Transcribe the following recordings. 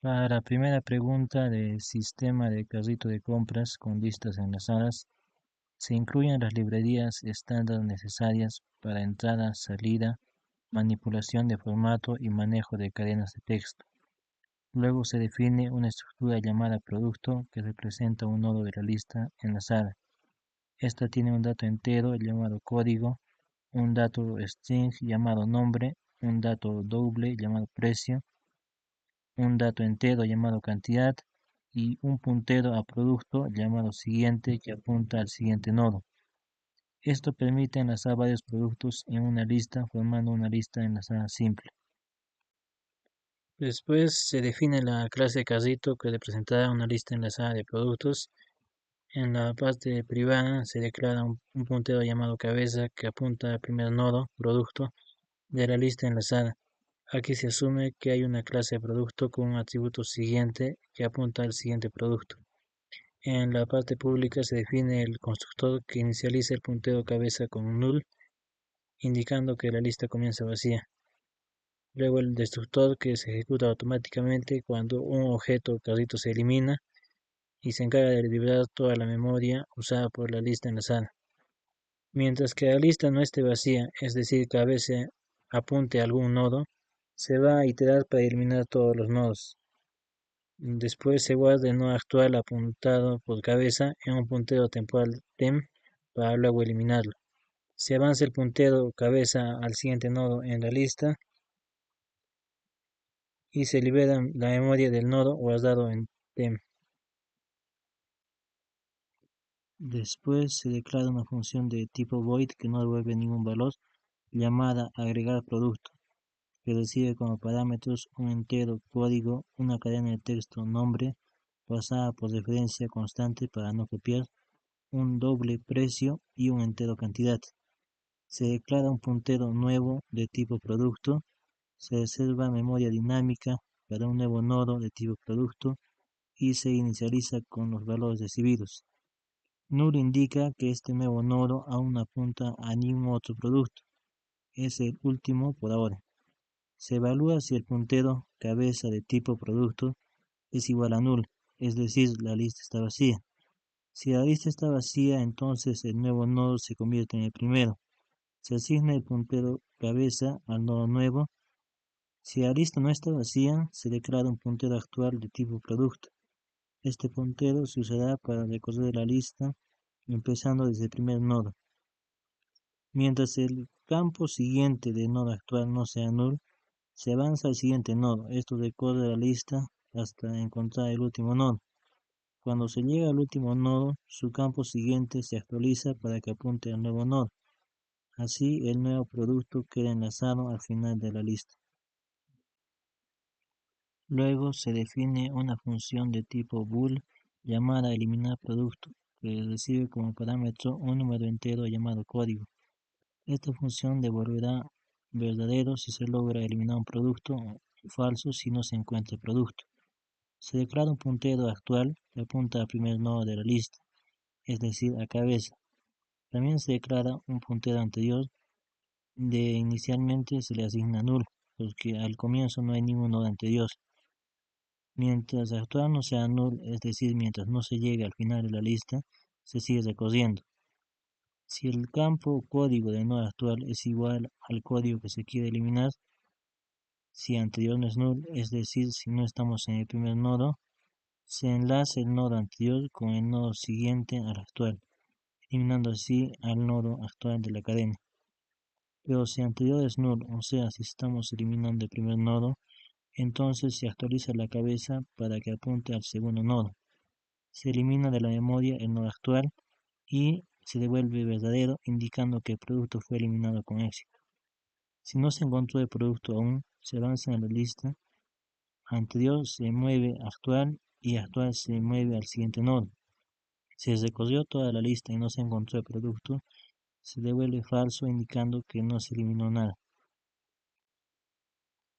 Para la primera pregunta del sistema de carrito de compras con listas enlazadas, se incluyen las librerías estándar necesarias para entrada, salida, manipulación de formato y manejo de cadenas de texto. Luego se define una estructura llamada producto que representa un nodo de la lista enlazada. Esta tiene un dato entero llamado código, un dato string llamado nombre, un dato doble llamado precio, un dato entero llamado cantidad y un puntero a producto llamado siguiente que apunta al siguiente nodo. Esto permite enlazar varios productos en una lista formando una lista enlazada simple. Después se define la clase de carrito que representará una lista enlazada de productos. En la parte privada se declara un puntero llamado cabeza que apunta al primer nodo, producto, de la lista enlazada. Aquí se asume que hay una clase de producto con un atributo siguiente que apunta al siguiente producto. En la parte pública se define el constructor que inicializa el puntero cabeza con un null, indicando que la lista comienza vacía. Luego el destructor que se ejecuta automáticamente cuando un objeto o carrito se elimina y se encarga de liberar toda la memoria usada por la lista enlazada. Mientras que la lista no esté vacía, es decir, que a veces apunte a algún nodo, se va a iterar para eliminar todos los nodos. Después se guarda el nodo actual apuntado por cabeza en un puntero temporal tem para luego eliminarlo. Se avanza el puntero cabeza al siguiente nodo en la lista y se libera la memoria del nodo guardado en tem. Después se declara una función de tipo void que no devuelve ningún valor, llamada agregar producto, que recibe como parámetros un entero código, una cadena de texto nombre, pasada por referencia constante para no copiar, un doble precio y un entero cantidad. Se declara un puntero nuevo de tipo producto, se reserva memoria dinámica para un nuevo nodo de tipo producto y se inicializa con los valores recibidos. Null indica que este nuevo nodo aún no apunta a ningún otro producto, es el último por ahora. Se evalúa si el puntero cabeza de tipo producto es igual a null, es decir, la lista está vacía. Si la lista está vacía, entonces el nuevo nodo se convierte en el primero. Se asigna el puntero cabeza al nodo nuevo. Si la lista no está vacía, se declara un puntero actual de tipo producto. Este puntero se usará para recorrer la lista empezando desde el primer nodo. Mientras el campo siguiente del nodo actual no sea null, se avanza al siguiente nodo. Esto recorre la lista hasta encontrar el último nodo. Cuando se llega al último nodo, su campo siguiente se actualiza para que apunte al nuevo nodo. Así, el nuevo producto queda enlazado al final de la lista. Luego se define una función de tipo bool llamada eliminar producto, que recibe como parámetro un número entero llamado código. Esta función devolverá verdadero si se logra eliminar un producto o falso si no se encuentra el producto. Se declara un puntero actual que apunta al primer nodo de la lista, es decir, a cabeza. También se declara un puntero anterior de inicialmente se le asigna null, porque al comienzo no hay ningún nodo anterior. Mientras actual no sea null, es decir, mientras no se llegue al final de la lista, se sigue recorriendo. Si el campo código del nodo actual es igual al código que se quiere eliminar, si anterior no es null, es decir, si no estamos en el primer nodo, se enlaza el nodo anterior con el nodo siguiente al actual, eliminando así al nodo actual de la cadena. Pero si anterior es null, o sea, si estamos eliminando el primer nodo, entonces se actualiza la cabeza para que apunte al segundo nodo. Se elimina de la memoria el nodo actual y se devuelve verdadero, indicando que el producto fue eliminado con éxito. Si no se encontró el producto aún, se avanza en la lista. Anterior se mueve actual y actual se mueve al siguiente nodo. Si se recorrió toda la lista y no se encontró el producto, se devuelve falso indicando que no se eliminó nada.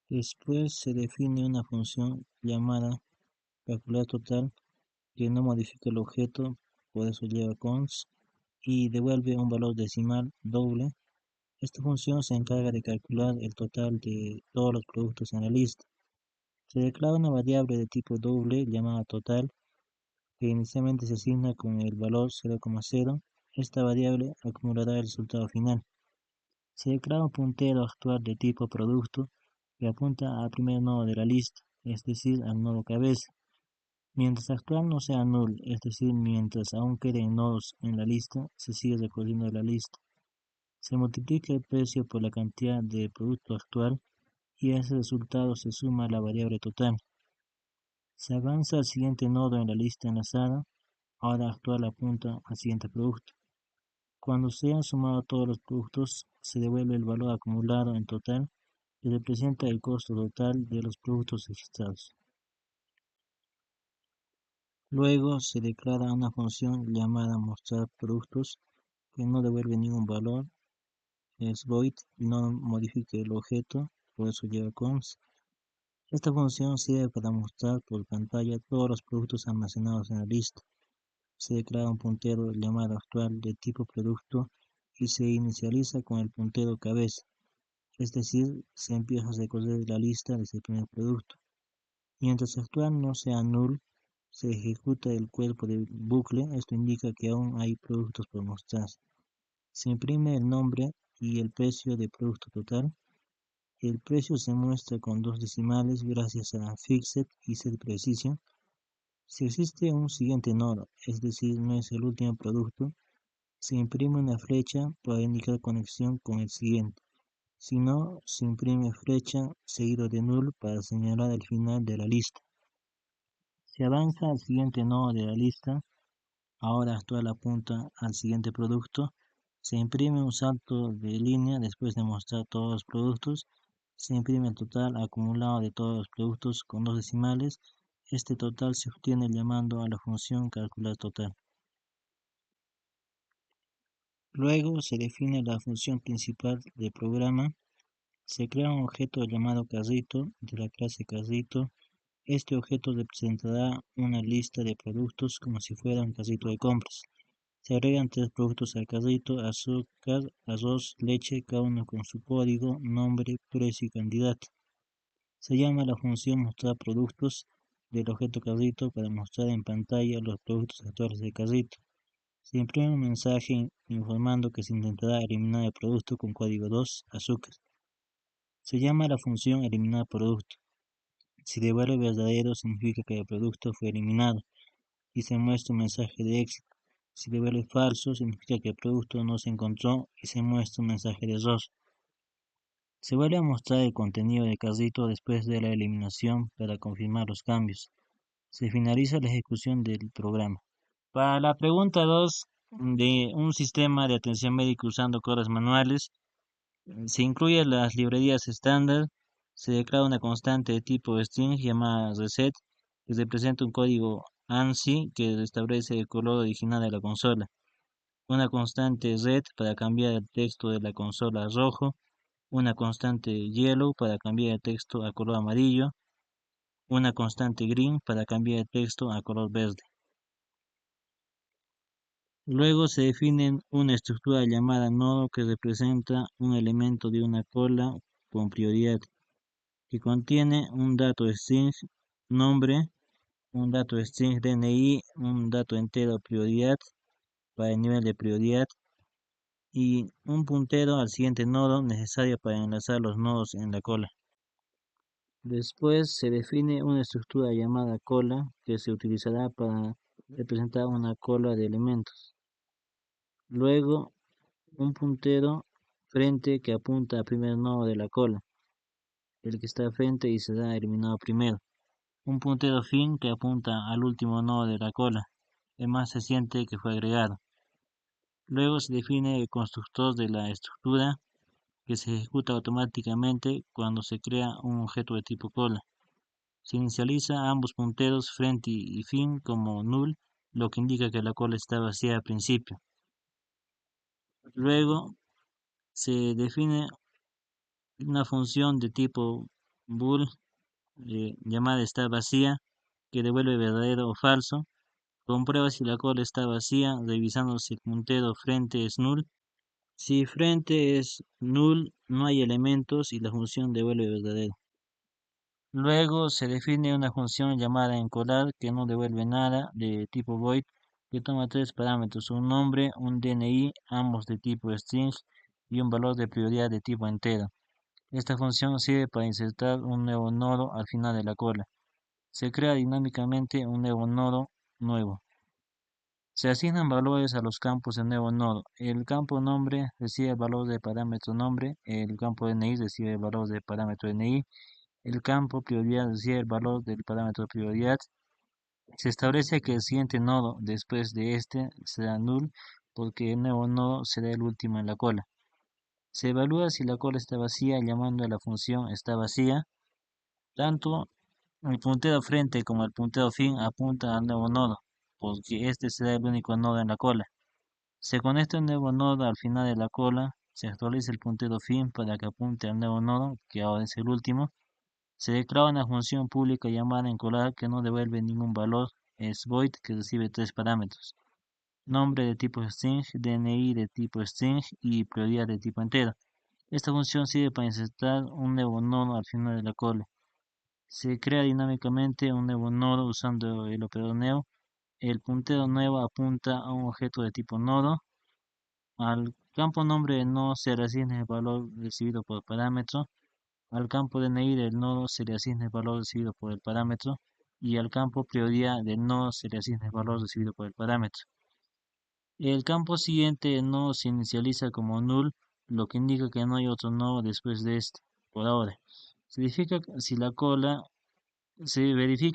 Después se define una función llamada calcular total que no modifica el objeto, por eso lleva const, y devuelve un valor decimal doble. Esta función se encarga de calcular el total de todos los productos en la lista. Se declara una variable de tipo doble llamada total, que inicialmente se asigna con el valor 0,0. Esta variable acumulará el resultado final. Se declara un puntero actual de tipo producto que apunta al primer nodo de la lista, es decir, al nodo cabeza. Mientras actual no sea null, es decir, mientras aún queden nodos en la lista, se sigue recorriendo la lista. Se multiplica el precio por la cantidad de producto actual y a ese resultado se suma la variable total. Se avanza al siguiente nodo en la lista enlazada, ahora actual apunta al siguiente producto. Cuando se han sumado todos los productos, se devuelve el valor acumulado en total, que representa el costo total de los productos registrados. Luego se declara una función llamada mostrar productos que no devuelve ningún valor, es void y no modifica el objeto, por eso lleva const. Esta función sirve para mostrar por pantalla todos los productos almacenados en la lista. Se declara un puntero llamado actual de tipo producto y se inicializa con el puntero cabeza, es decir, se empieza a recorrer la lista desde el primer producto. Mientras actual no sea null, se ejecuta el cuerpo del bucle, esto indica que aún hay productos por mostrar. Se imprime el nombre y el precio de producto total. El precio se muestra con dos decimales gracias a fixed y setPrecision. Si existe un siguiente nodo, es decir, no es el último producto, se imprime una flecha para indicar conexión con el siguiente. Si no, se imprime flecha seguido de null para señalar el final de la lista. Se avanza al siguiente nodo de la lista, ahora actual apunta al siguiente producto. Se imprime un salto de línea después de mostrar todos los productos. Se imprime el total acumulado de todos los productos con dos decimales. Este total se obtiene llamando a la función calcular total. Luego se define la función principal del programa. Se crea un objeto llamado carrito de la clase carrito. Este objeto representará una lista de productos como si fuera un carrito de compras. Se agregan tres productos al carrito: azúcar, arroz, leche, cada uno con su código, nombre, precio y candidato. Se llama la función mostrar productos del objeto carrito para mostrar en pantalla los productos actuales del carrito. Se imprime un mensaje informando que se intentará eliminar el producto con código 2, azúcar. Se llama la función eliminar producto. Si devuelve verdadero significa que el producto fue eliminado y se muestra un mensaje de éxito. Si devuelve falso significa que el producto no se encontró y se muestra un mensaje de error. Se vuelve a mostrar el contenido del carrito después de la eliminación para confirmar los cambios. Se finaliza la ejecución del programa. Para la pregunta 2 de un sistema de atención médica usando codas manuales, se incluyen las librerías estándar. Se declara una constante de tipo string llamada reset, que representa un código ANSI que establece el color original de la consola. Una constante red para cambiar el texto de la consola a rojo. Una constante yellow para cambiar el texto a color amarillo. Una constante green para cambiar el texto a color verde. Luego se define una estructura llamada nodo que representa un elemento de una cola con prioridad, que contiene un dato string nombre, un dato string DNI, un dato entero prioridad para el nivel de prioridad y un puntero al siguiente nodo necesario para enlazar los nodos en la cola. Después se define una estructura llamada cola que se utilizará para representar una cola de elementos. Luego un puntero frente que apunta al primer nodo de la cola, el que está frente y será eliminado primero. Un puntero fin que apunta al último nodo de la cola, el más reciente que fue agregado. Luego se define el constructor de la estructura, que se ejecuta automáticamente cuando se crea un objeto de tipo cola. Se inicializa ambos punteros frente y fin como null, lo que indica que la cola está vacía al principio. Luego se define una función de tipo bool llamada está vacía, que devuelve verdadero o falso. Comprueba si la cola está vacía revisando si el puntero frente es null. Si frente es null, no hay elementos y la función devuelve verdadero. Luego se define una función llamada encolar que no devuelve nada de tipo void, que toma tres parámetros, un nombre, un DNI, ambos de tipo string, y un valor de prioridad de tipo entero. Esta función sirve para insertar un nuevo nodo al final de la cola. Se crea dinámicamente un nuevo nodo nuevo. Se asignan valores a los campos del nuevo nodo. El campo nombre recibe el valor de parámetro nombre, el campo DNI recibe el valor de parámetro DNI, el campo prioridad recibe el valor del parámetro prioridad. Se establece que el siguiente nodo después de este será null porque el nuevo nodo será el último en la cola. Se evalúa si la cola está vacía llamando a la función está vacía. Tanto el puntero frente como el puntero fin apuntan al nuevo nodo, porque este será el único nodo en la cola. Se conecta un nuevo nodo al final de la cola, se actualiza el puntero fin para que apunte al nuevo nodo, que ahora es el último. Se declara una función pública llamada encolar que no devuelve ningún valor, es void que recibe tres parámetros. Nombre de tipo string, DNI de tipo string y prioridad de tipo entero. Esta función sirve para insertar un nuevo nodo al final de la cola. Se crea dinámicamente un nuevo nodo usando el operador neo. El puntero nuevo apunta a un objeto de tipo nodo. Al campo nombre del nodo se le asigna el valor recibido por el parámetro. Al campo DNI del nodo se le asigna el valor recibido por el parámetro. Y al campo prioridad del nodo se le asigna el valor recibido por el parámetro. El campo siguiente del nodo se inicializa como null, lo que indica que no hay otro nodo después de este, por ahora. Se verifica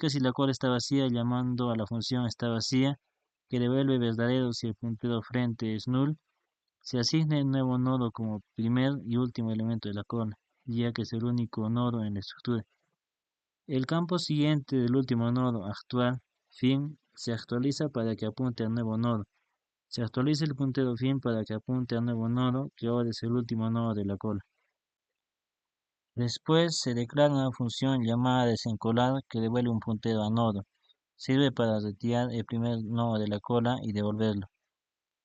si la cola está vacía llamando a la función está vacía, que devuelve verdadero si el puntero frente es null. Se asigna el nuevo nodo como primer y último elemento de la cola, ya que es el único nodo en la estructura. El campo siguiente del último nodo actual, fin, se actualiza para que apunte al nuevo nodo. Se actualiza el puntero fin para que apunte al nuevo nodo, que ahora es el último nodo de la cola. Después se declara una función llamada desencolar que devuelve un puntero a nodo. Sirve para retirar el primer nodo de la cola y devolverlo.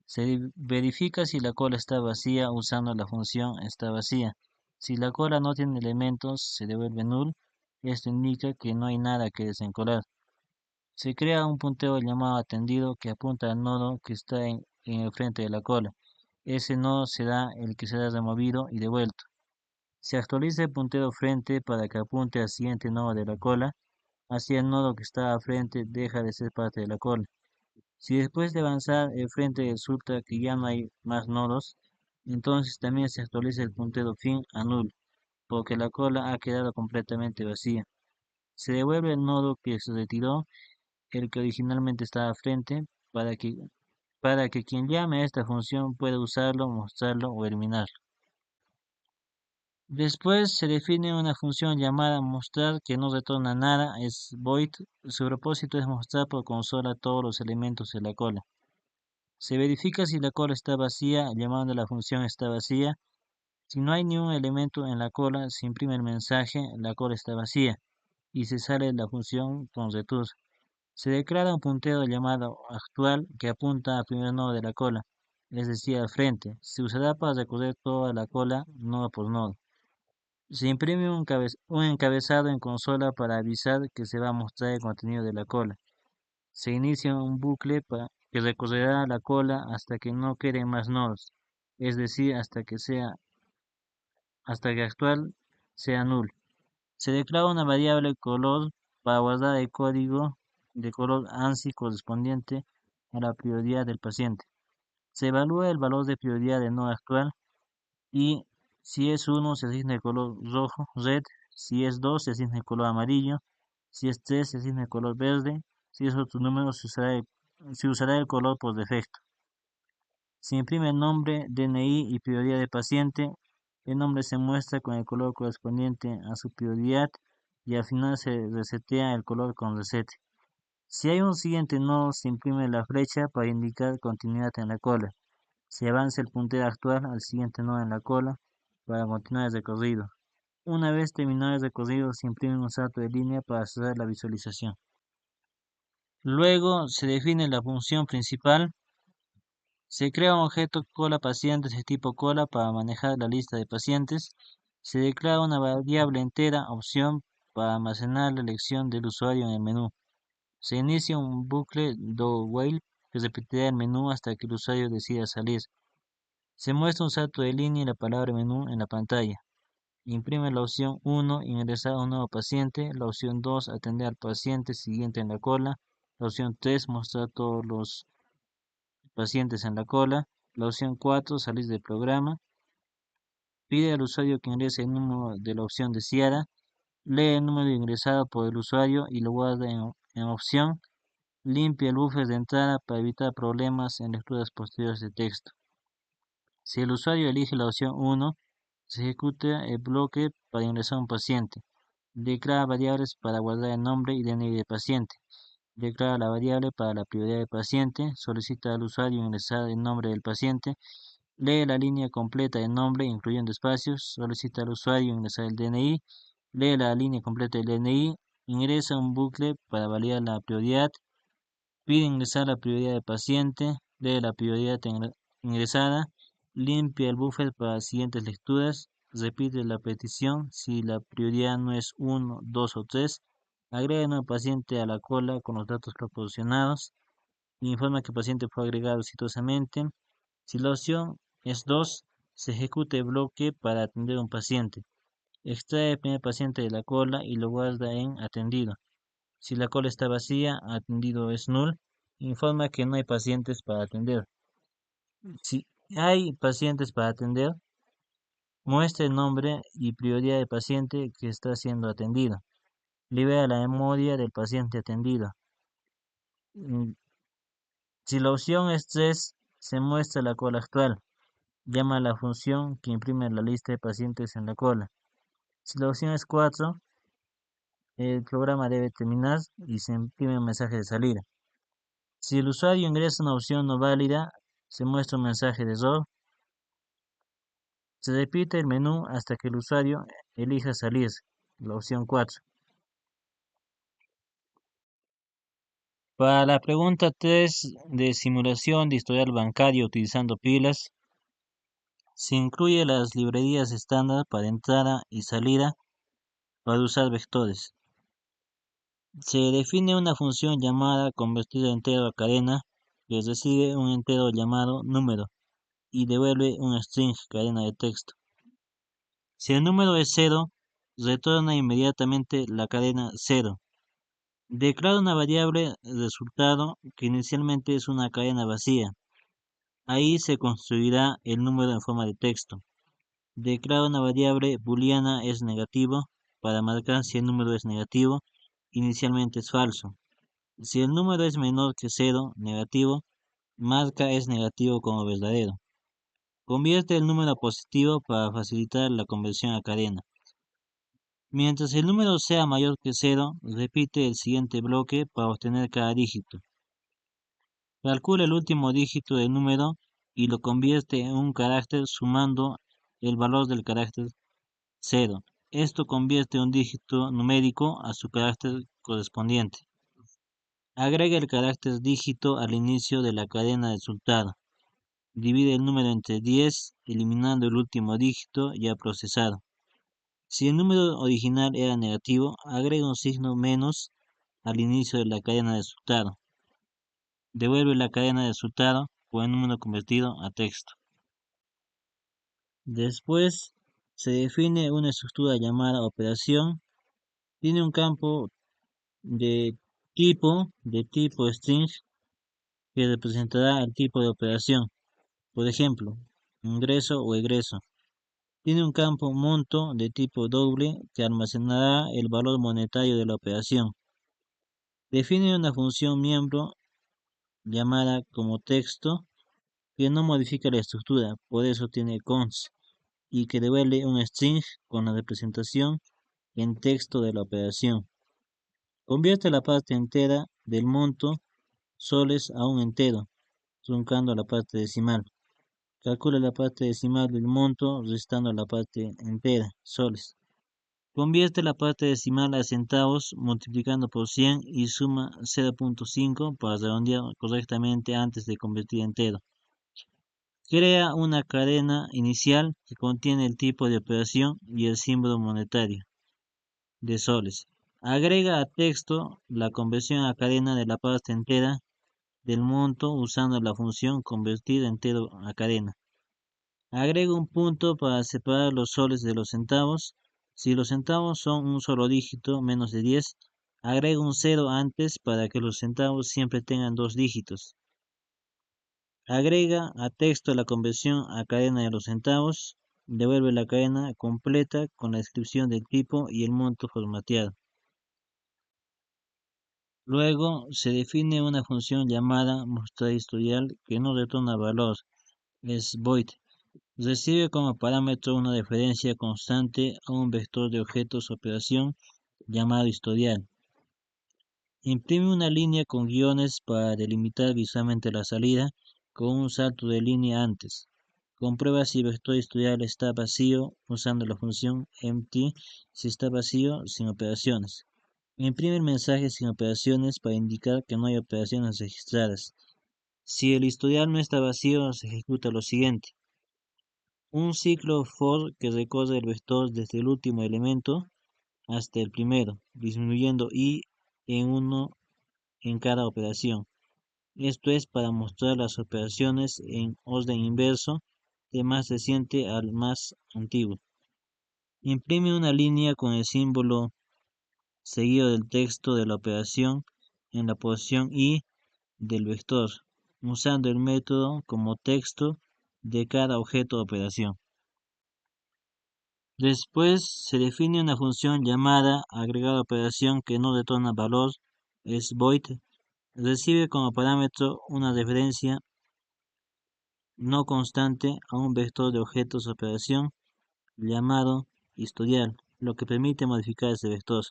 Se verifica si la cola está vacía usando la función está vacía. Si la cola no tiene elementos, se devuelve null. Esto indica que no hay nada que desencolar. Se crea un puntero llamado atendido que apunta al nodo que está en el frente de la cola. Ese nodo será el que será removido y devuelto. Se actualiza el puntero frente para que apunte al siguiente nodo de la cola. Así el nodo que está al frente deja de ser parte de la cola. Si después de avanzar el frente resulta que ya no hay más nodos, entonces también se actualiza el puntero fin a null, porque la cola ha quedado completamente vacía. Se devuelve el nodo que se retiró, el que originalmente estaba al frente, para que quien llame a esta función pueda usarlo, mostrarlo o eliminarlo. Después se define una función llamada mostrar que no retorna nada, es void. Su propósito es mostrar por consola todos los elementos de la cola. Se verifica si la cola está vacía, llamando a la función está vacía. Si no hay ningún elemento en la cola, se imprime el mensaje la cola está vacía y se sale de la función con return. Se declara un puntero llamado actual que apunta al primer nodo de la cola, es decir, al frente. Se usará para recorrer toda la cola nodo por nodo. Se imprime un encabezado en consola para avisar que se va a mostrar el contenido de la cola. Se inicia un bucle que recorrerá la cola hasta que no queden más nodos, es decir, hasta que actual sea null. Se declara una variable color para guardar el código de color ANSI correspondiente a la prioridad del paciente. Se evalúa el valor de prioridad del nodo actual y si es 1 se asigna el color rojo, red, si es 2 se asigna el color amarillo, si es 3 se asigna el color verde, si es otro número se usará el color por defecto. Se imprime el nombre, DNI y prioridad del paciente. El nombre se muestra con el color correspondiente a su prioridad y al final se resetea el color con reset. Si hay un siguiente nodo, se imprime la flecha para indicar continuidad en la cola. Se avanza el puntero actual al siguiente nodo en la cola para continuar el recorrido. Una vez terminado el recorrido, se imprime un salto de línea para cerrar la visualización. Luego se define la función principal. Se crea un objeto cola pacientes de tipo cola para manejar la lista de pacientes. Se declara una variable entera opción para almacenar la elección del usuario en el menú. Se inicia un bucle do while que repetirá el menú hasta que el usuario decida salir. Se muestra un salto de línea y la palabra menú en la pantalla. Imprime la opción 1, ingresar a un nuevo paciente. La opción 2, atender al paciente siguiente en la cola. La opción 3, mostrar todos los pacientes en la cola. La opción 4, salir del programa. Pide al usuario que ingrese el número de la opción deseada. Lee el número ingresado por el usuario y lo guarda en opción. Limpia el buffer de entrada para evitar problemas en lecturas posteriores de texto. Si el usuario elige la opción 1, se ejecuta el bloque para ingresar a un paciente. Declara variables para guardar el nombre y DNI del paciente. Declara la variable para la prioridad del paciente. Solicita al usuario ingresar el nombre del paciente. Lee la línea completa del nombre, incluyendo espacios. Solicita al usuario ingresar el DNI. Lee la línea completa del DNI. Ingresa un bucle para validar la prioridad. Pide ingresar la prioridad del paciente. Lee la prioridad ingresada. Limpia el buffer para siguientes lecturas. Repite la petición si la prioridad no es 1, 2 o 3. Agrega un nuevo paciente a la cola con los datos proporcionados. Informa que el paciente fue agregado exitosamente. Si la opción es 2, se ejecuta el bloque para atender a un paciente. Extrae el primer paciente de la cola y lo guarda en atendido. Si la cola está vacía, atendido es null. Informa que no hay pacientes para atender. Si hay pacientes para atender, muestra el nombre y prioridad del paciente que está siendo atendido. Libera la memoria del paciente atendido. Si la opción es 3, se muestra la cola actual. Llama a la función que imprime la lista de pacientes en la cola. Si la opción es 4, el programa debe terminar y se imprime un mensaje de salida. Si el usuario ingresa una opción no válida, se muestra un mensaje de error. Se repite el menú hasta que el usuario elija salir, la opción 4. Para la pregunta 3 de simulación de historial bancario utilizando pilas, se incluye las librerías estándar para entrada y salida para usar vectores. Se define una función llamada convertir entero a cadena que recibe un entero llamado número y devuelve un string cadena de texto. Si el número es 0, retorna inmediatamente la cadena 0. Declara una variable resultado que inicialmente es una cadena vacía. Ahí se construirá el número en forma de texto. Declara una variable booleana es negativo para marcar si el número es negativo. Inicialmente es falso. Si el número es menor que 0, negativo, marca es negativo como verdadero. Convierte el número a positivo para facilitar la conversión a cadena. Mientras el número sea mayor que 0, repite el siguiente bloque para obtener cada dígito. Calcula el último dígito del número y lo convierte en un carácter sumando el valor del carácter 0. Esto convierte un dígito numérico a su carácter correspondiente. Agrega el carácter dígito al inicio de la cadena de resultado. Divide el número entre 10, eliminando el último dígito ya procesado. Si el número original era negativo, agrega un signo menos al inicio de la cadena de resultado. Devuelve la cadena de resultado con el número convertido a texto. Después se define una estructura llamada operación. Tiene un campo de tipo string que representará el tipo de operación. Por ejemplo, ingreso o egreso. Tiene un campo monto de tipo doble que almacenará el valor monetario de la operación. Define una función miembro llamada como texto que no modifica la estructura, por eso tiene cons, y que devuelve un string con la representación en texto de la operación. Convierte la parte entera del monto soles a un entero, truncando la parte decimal. Calcula la parte decimal del monto restando la parte entera, soles. Convierte la parte decimal a centavos multiplicando por 100 y suma 0.5 para redondear correctamente antes de convertir entero. Crea una cadena inicial que contiene el tipo de operación y el símbolo monetario. de soles. Agrega a texto la conversión a cadena de la parte entera del monto usando la función convertir entero a cadena. Agrega un punto para separar los soles de los centavos. Si los centavos son un solo dígito, menos de 10, agrega un cero antes para que los centavos siempre tengan dos dígitos. Agrega a texto la conversión a cadena de los centavos. Devuelve la cadena completa con la descripción del tipo y el monto formateado. Luego se define una función llamada mostrar historial que no retorna valor, es void. Recibe como parámetro una referencia constante a un vector de objetos operación llamado historial. Imprime una línea con guiones para delimitar visualmente la salida con un salto de línea antes. Comprueba si el vector historial está vacío usando la función empty si está vacío sin operaciones. Imprime el mensaje sin operaciones para indicar que no hay operaciones registradas. Si el historial no está vacío, se ejecuta lo siguiente. Un ciclo for que recorre el vector desde el último elemento hasta el primero, disminuyendo i en 1 en cada operación. Esto es para mostrar las operaciones en orden inverso, de más reciente al más antiguo. Imprime una línea con el símbolo seguido del texto de la operación en la posición i del vector, usando el método como texto de cada objeto de operación. Después se define una función llamada agregar operación que no retorna valor, es void. Recibe como parámetro una referencia no constante a un vector de objetos de operación llamado historial, lo que permite modificar ese vector.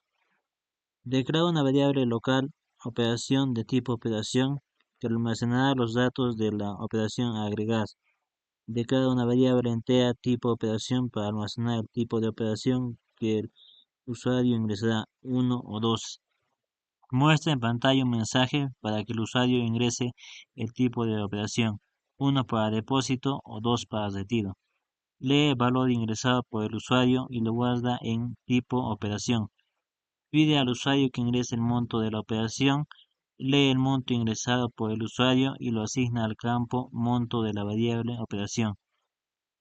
Declara una variable local operación de tipo operación que almacenará los datos de la operación a agregar. Declara una variable entera tipo operación para almacenar el tipo de operación que el usuario ingresará 1 o 2. Muestra en pantalla un mensaje para que el usuario ingrese el tipo de operación, 1 para depósito o 2 para retiro. Lee el valor ingresado por el usuario y lo guarda en tipo operación. Pide al usuario que ingrese el monto de la operación, lee el monto ingresado por el usuario y lo asigna al campo monto de la variable operación.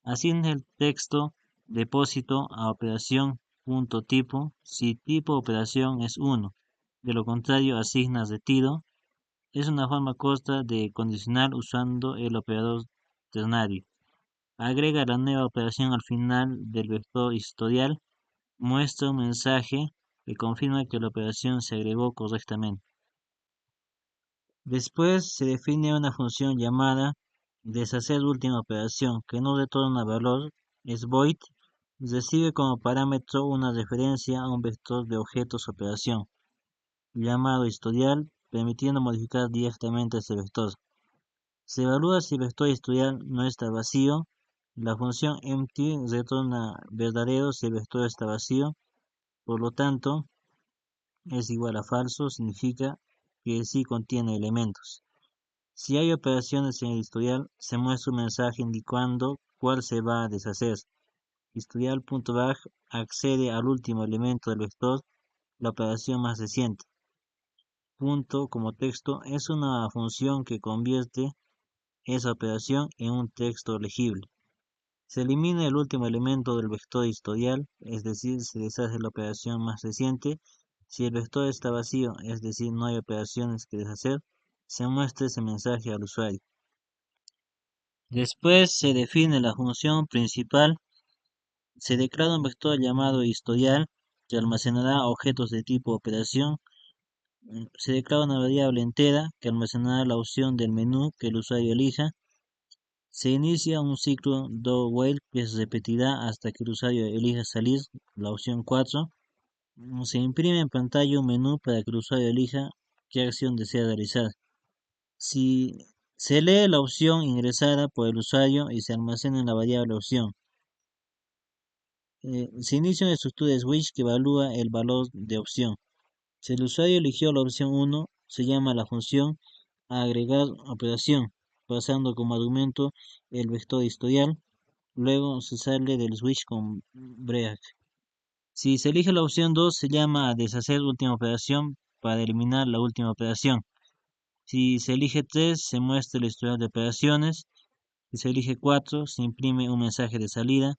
Asigna el texto depósito a operación punto tipo si tipo operación es 1. De lo contrario, asigna retiro. Es una forma corta de condicionar usando el operador ternario. Agrega la nueva operación al final del vector historial. Muestra un mensaje que confirma que la operación se agregó correctamente. Después se define una función llamada deshacer última operación que no retorna valor, es void. Recibe como parámetro una referencia a un vector de objetos operación llamado historial, permitiendo modificar directamente ese vector. Se evalúa si el vector historial no está vacío. La función empty retorna verdadero si el vector está vacío. Por lo tanto, es igual a falso, significa que sí contiene elementos. Si hay operaciones en el historial, se muestra un mensaje indicando cuál se va a deshacer. Historial.bag accede al último elemento del vector, la operación más reciente. Punto como texto es una función que convierte esa operación en un texto legible. Se elimina el último elemento del vector historial, es decir, se deshace la operación más reciente. Si el vector está vacío, es decir, no hay operaciones que deshacer, se muestra ese mensaje al usuario. Después se define la función principal. Se declara un vector llamado historial que almacenará objetos de tipo operación. Se declara una variable entera que almacenará la opción del menú que el usuario elija. Se inicia un ciclo do while que se repetirá hasta que el usuario elija salir, la opción 4. Se imprime en pantalla un menú para que el usuario elija qué acción desea realizar. Si se lee la opción ingresada por el usuario y se almacena en la variable opción. Se inicia una estructura de switch que evalúa el valor de opción. Si el usuario eligió la opción 1, se llama la función agregar operación, pasando como argumento el vector historial. Luego se sale del switch con break. Si se elige la opción 2, se llama deshacer última operación para eliminar la última operación. Si se elige 3, se muestra el historial de operaciones. Si se elige 4, se imprime un mensaje de salida.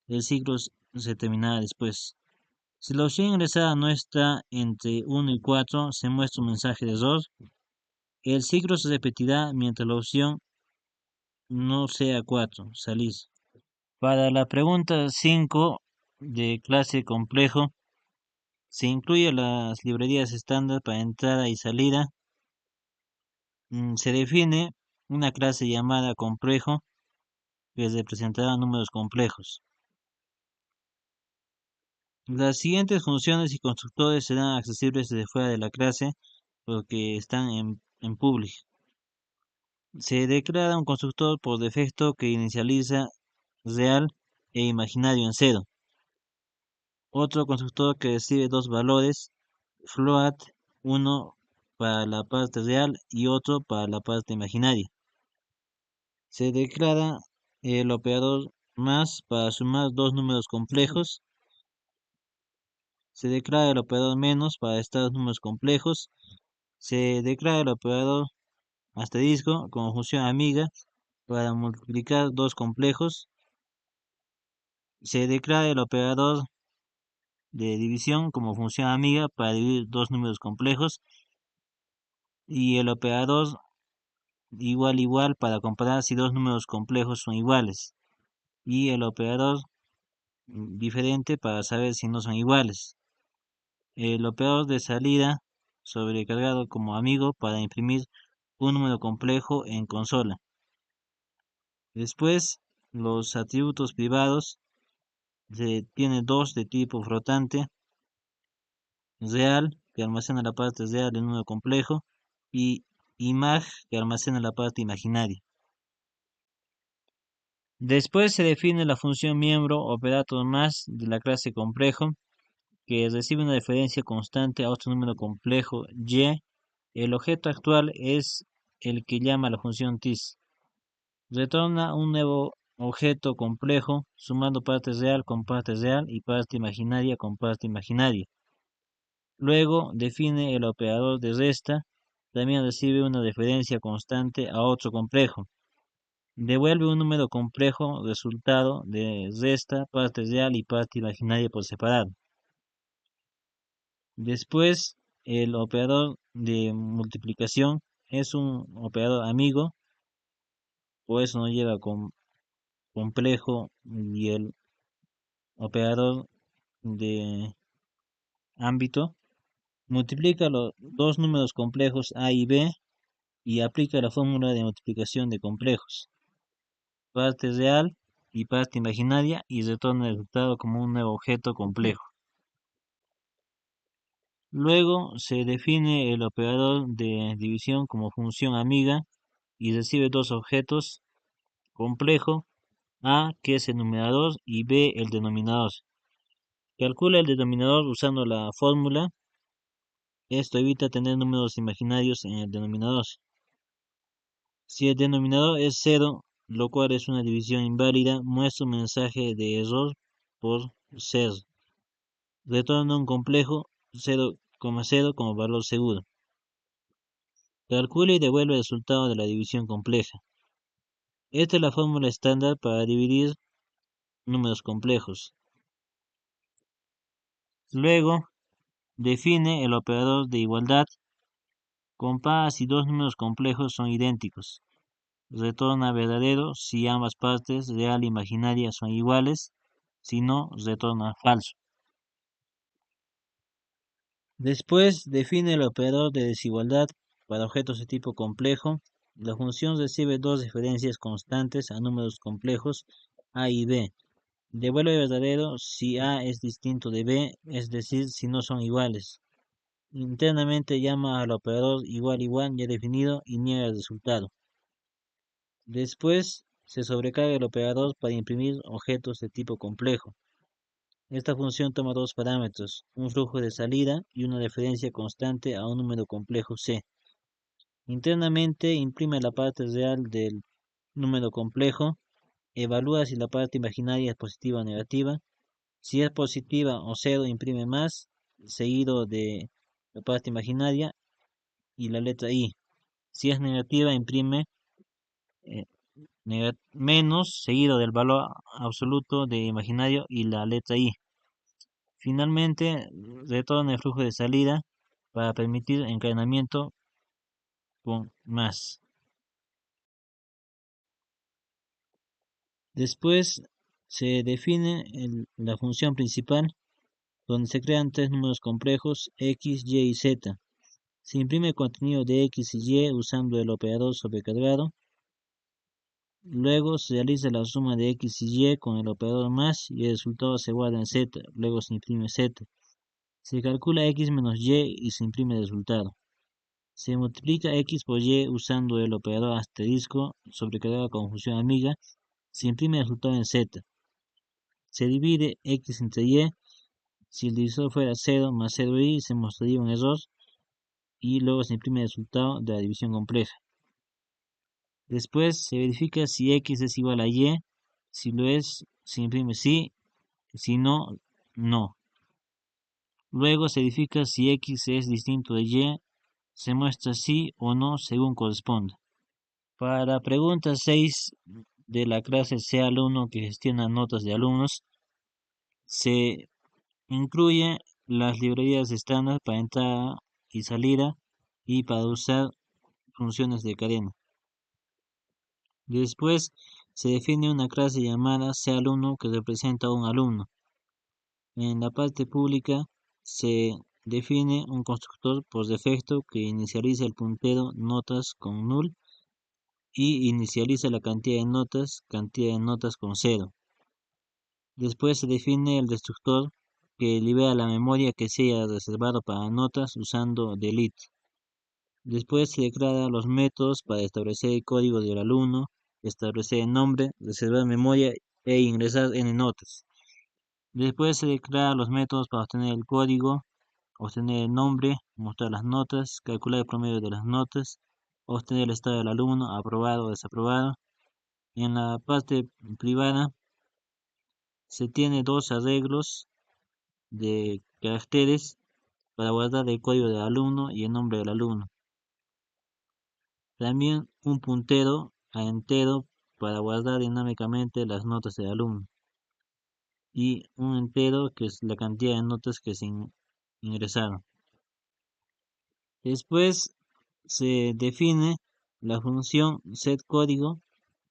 El ciclo se terminará después. Si la opción ingresada no está entre 1 y 4, se muestra un mensaje de error. El ciclo se repetirá mientras la opción no sea 4, salir. Para la pregunta 5 de clase complejo, se incluye las librerías estándar para entrada y salida. Se define una clase llamada complejo que representará números complejos. Las siguientes funciones y constructores serán accesibles desde fuera de la clase porque están en public. Se declara un constructor por defecto que inicializa real e imaginario en cero. Otro constructor que recibe dos valores, float, uno para la parte real y otro para la parte imaginaria. Se declara el operador más para sumar dos números complejos. Se declara el operador menos para estos números complejos. Se declara el operador asterisco como función amiga para multiplicar dos complejos. Se declara el operador de división como función amiga para dividir dos números complejos. Y el operador igual para comparar si dos números complejos son iguales. Y el operador diferente para saber si no son iguales. El operador de salida sobrecargado como amigo para imprimir un número complejo en consola. Después, los atributos privados se tiene dos de tipo flotante, real, que almacena la parte real del número complejo, y imag, que almacena la parte imaginaria. Después se define la función miembro operator más de la clase complejo, que recibe una referencia constante a otro número complejo y. El objeto actual es el que llama la función tis. Retorna un nuevo objeto complejo sumando parte real con parte real y parte imaginaria con parte imaginaria. Luego define el operador de resta. También recibe una referencia constante a otro complejo. Devuelve un número complejo resultado de resta, parte real y parte imaginaria por separado. Después, el operador de multiplicación es un operador amigo, por eso no lleva complejo, y el operador de ámbito multiplica los dos números complejos A y B y aplica la fórmula de multiplicación de complejos, parte real y parte imaginaria, y retorna el resultado como un nuevo objeto complejo. Luego se define el operador de división como función amiga y recibe dos objetos complejo, A que es el numerador y B el denominador. Calcula el denominador usando la fórmula. Esto evita tener números imaginarios en el denominador. Si el denominador es 0, lo cual es una división inválida, muestra un mensaje de error por ser. Retorna un complejo 0,0 como valor seguro. Calcula y devuelve el resultado de la división compleja. Esta es la fórmula estándar para dividir números complejos. Luego, define el operador de igualdad. Compara si dos números complejos son idénticos. Retorna verdadero si ambas partes, real e imaginaria, son iguales. Si no, retorna falso. Después, define el operador de desigualdad para objetos de tipo complejo. La función recibe dos referencias constantes a números complejos A y B. Devuelve verdadero si A es distinto de B, es decir, si no son iguales. Internamente llama al operador igual ya definido y niega el resultado. Después se sobrecarga el operador para imprimir objetos de tipo complejo. Esta función toma dos parámetros, un flujo de salida y una referencia constante a un número complejo C. Internamente imprime la parte real del número complejo, evalúa si la parte imaginaria es positiva o negativa. Si es positiva o cero, imprime más, seguido de la parte imaginaria y la letra I. Si es negativa, imprime eh, menos, seguido del valor absoluto de imaginario y la letra I. Finalmente, retorna el flujo de salida para permitir encadenamiento con más. Después se define la función principal, donde se crean tres números complejos x, y y z. Se imprime el contenido de x y y usando el operador sobrecargado. Luego se realiza la suma de x y y con el operador más y el resultado se guarda en z. Luego se imprime z. Se calcula x menos y se imprime el resultado. Se multiplica x por y usando el operador asterisco sobrecargado con función amiga. Se imprime el resultado en z. Se divide x entre y. Si el divisor fuera 0 más 0y, se mostraría un error y luego se imprime el resultado de la división compleja. Después se verifica si x es igual a y. Si lo es, se imprime sí. Si no, no. Luego se verifica si x es distinto de y. Se muestra sí o no según corresponda. Para la pregunta 6 de la clase C alumno que gestiona notas de alumnos, se incluye las librerías estándar para entrada y salida y para usar funciones de cadena. Después se define una clase llamada CAlumno que representa a un alumno. En la parte pública se define un constructor por defecto que inicializa el puntero notas con null y inicializa la cantidad de notas con 0. Después se define el destructor que libera la memoria que se haya reservado para notas usando delete. Después se declara los métodos para establecer el código del alumno, establecer el nombre, reservar memoria e ingresar n notas. Después se declara los métodos para obtener el código, obtener el nombre, mostrar las notas, calcular el promedio de las notas, obtener el estado del alumno, aprobado o desaprobado. En la parte privada se tiene dos arreglos de caracteres para guardar el código del alumno y el nombre del alumno. También un puntero a entero para guardar dinámicamente las notas del alumno. Y un entero que es la cantidad de notas que se ingresaron. Después se define la función setCódigo,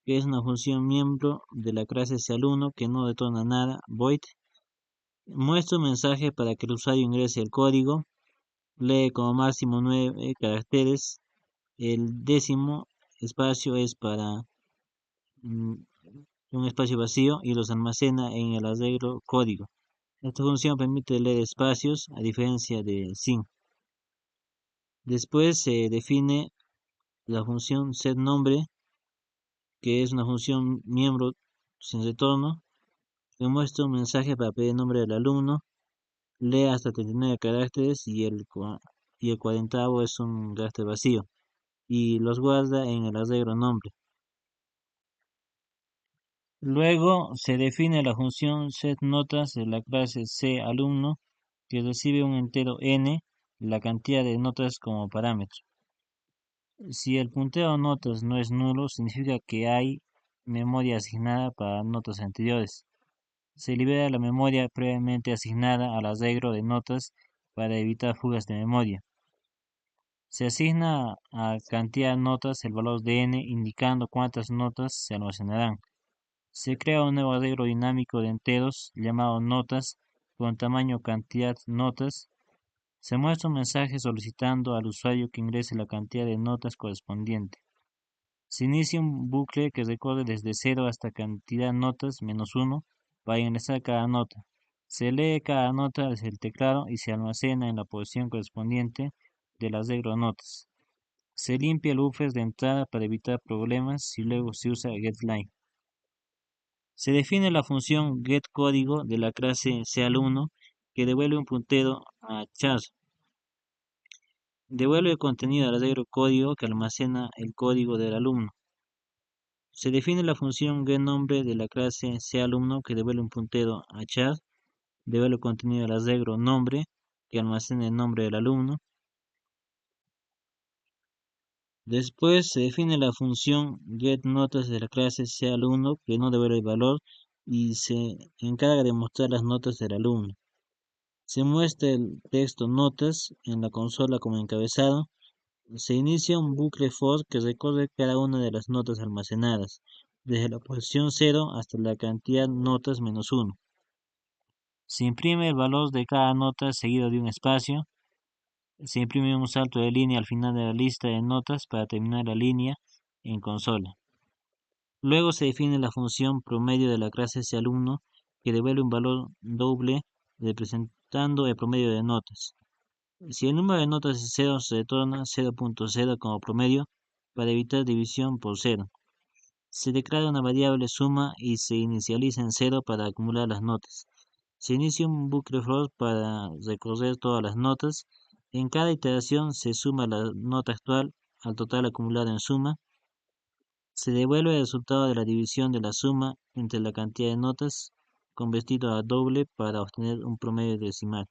que es una función miembro de la clase alumno que no retorna nada, void. Muestra un mensaje para que el usuario ingrese el código, lee como máximo 9 caracteres, el décimo espacio es para un espacio vacío y los almacena en el arreglo código. Esta función permite leer espacios a diferencia de sin. Después se define la función setNombre, que es una función miembro sin retorno, que muestra un mensaje para pedir el nombre del alumno, lee hasta 39 caracteres y el 40º es un carácter vacío y los guarda en el arreglo nombre. Luego se define la función setNotas de la clase CAlumno que recibe un entero n, la cantidad de notas como parámetro. Si el puntero notas no es nulo, significa que hay memoria asignada para notas anteriores. Se libera la memoria previamente asignada al arreglo de notas para evitar fugas de memoria. Se asigna a cantidad de notas el valor de n indicando cuántas notas se almacenarán. Se crea un nuevo arreglo dinámico de enteros llamado notas con tamaño cantidad notas. Se muestra un mensaje solicitando al usuario que ingrese la cantidad de notas correspondiente. Se inicia un bucle que recorre desde 0 hasta cantidad notas menos 1 para ingresar cada nota. Se lee cada nota desde el teclado y se almacena en la posición correspondiente del arreglo notas. Se limpia el buffer de entrada para evitar problemas y luego se usa getLine. Se define la función getCódigo de la clase CAlumno que devuelve un puntero a char. Devuelve el contenido al arreglo código que almacena el código del alumno. Se define la función getNombre de la clase CAlumno que devuelve un puntero a char. devuelve el contenido del arreglo nombre, que almacena el nombre del alumno. Después se define la función getNotas de la clase CAlumno, que no devuelve el valor y se encarga de mostrar las notas del alumno. Se muestra el texto notas en la consola como encabezado. Se inicia un bucle for que recorre cada una de las notas almacenadas, desde la posición 0 hasta la cantidad notas menos 1. Se imprime el valor de cada nota seguido de un espacio. Se imprime un salto de línea al final de la lista de notas para terminar la línea en consola. Luego se define la función promedio de la clase CAlumno, que devuelve un valor doble representando el promedio de notas. Si el número de notas es 0, se retorna 0.0 como promedio para evitar división por 0. Se declara una variable suma y se inicializa en 0 para acumular las notas. Se inicia un bucle for para recorrer todas las notas. En cada iteración se suma la nota actual al total acumulado en suma. Se devuelve el resultado de la división de la suma entre la cantidad de notas convertido a doble para obtener un promedio decimal.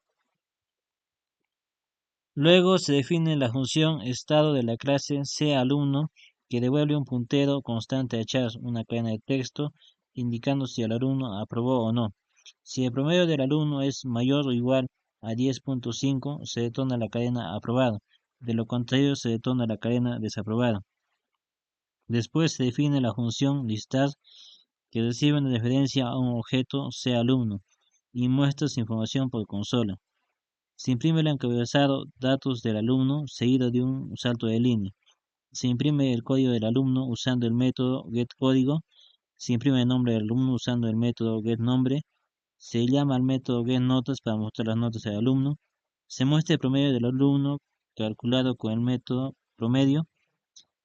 Luego se define la función estado de la clase CAlumno, que devuelve un puntero constante a char, una cadena de texto, indicando si el alumno aprobó o no. Si el promedio del alumno es mayor o igual a 10.5, se detona la cadena aprobado. De lo contrario, se detona la cadena desaprobado. Después se define la función listar, que recibe una referencia a un objeto CAlumno y muestra su información por consola. Se imprime el encabezado datos del alumno seguido de un salto de línea. Se imprime el código del alumno usando el método getCódigo. Se imprime el nombre del alumno usando el método getNombre. Se llama al método getNotas para mostrar las notas del alumno. Se muestra el promedio del alumno calculado con el método promedio.